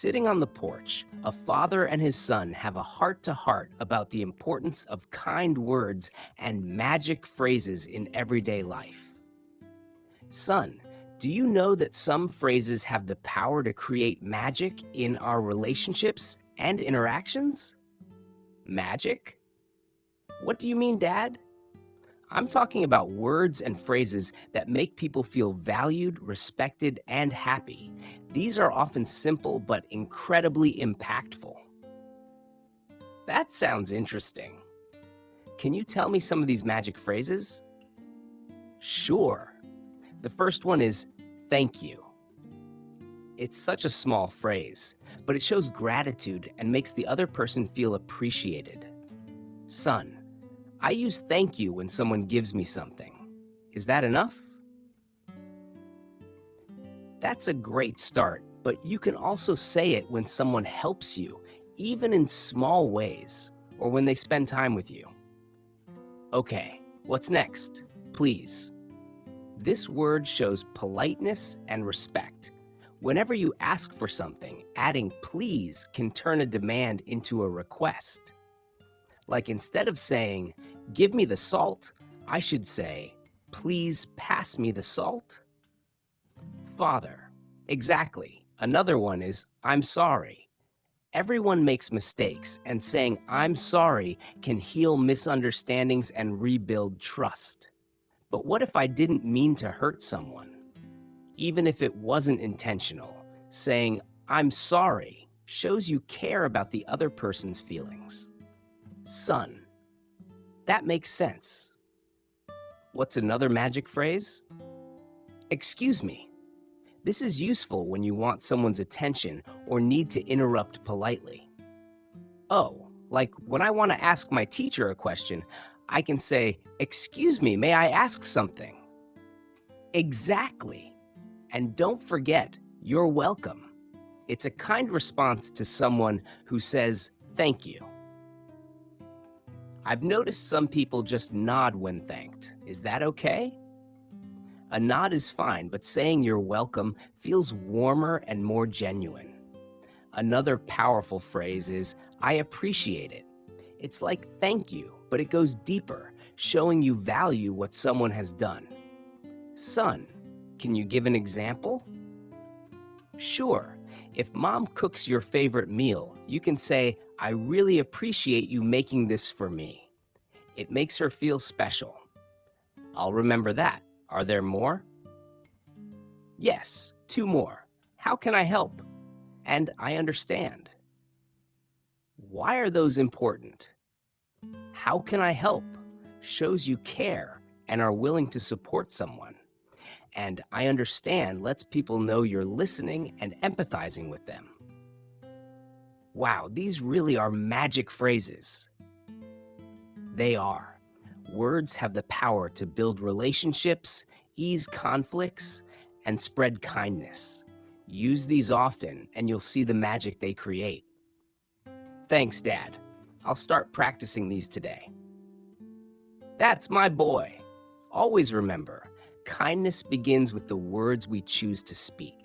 Sitting on the porch, a father and his son have a heart-to-heart about the importance of kind words and magic phrases in everyday life. Son, do you know that some phrases have the power to create magic in our relationships and interactions? Magic? What do you mean, Dad? I'm talking about words and phrases that make people feel valued, respected, and happy. These are often simple but incredibly impactful. That sounds interesting. Can you tell me some of these magic phrases? Sure. The first one is thank you. It's such a small phrase, but it shows gratitude and makes the other person feel appreciated. Son, I use thank you when someone gives me something. Is that enough? That's a great start, but you can also say it when someone helps you, even in small ways, or when they spend time with you. Okay, what's next? Please. This word shows politeness and respect. Whenever you ask for something, adding please can turn a demand into a request. Like instead of saying, give me the salt, I should say, please pass me the salt. Father. Exactly. Another one is, I'm sorry. Everyone makes mistakes, and saying I'm sorry can heal misunderstandings and rebuild trust. But what if I didn't mean to hurt someone? Even if it wasn't intentional, saying I'm sorry shows you care about the other person's feelings. Son. That makes sense. What's another magic phrase? Excuse me. This is useful when you want someone's attention or need to interrupt politely. Oh, like when I want to ask my teacher a question, I can say, excuse me, may I ask something? Exactly. And don't forget, you're welcome. It's a kind response to someone who says, thank you. I've noticed some people just nod when thanked. Is that okay? A nod is fine, but saying you're welcome feels warmer and more genuine. Another powerful phrase is, I appreciate it. It's like thank you, but it goes deeper, showing you value what someone has done. Son, can you give an example? Sure. If mom cooks your favorite meal, you can say, I really appreciate you making this for me. It makes her feel special. I'll remember that. Are there more? Yes, 2 more. How can I help? And I understand. Why are those important? How can I help? Shows you care and are willing to support someone. And I understand lets people know you're listening and empathizing with them. Wow, these really are magic phrases. They are. Words have the power to build relationships, ease conflicts, and spread kindness. Use these often, and you'll see the magic they create. Thanks, Dad. I'll start practicing these today. That's my boy. Always remember, kindness begins with the words we choose to speak.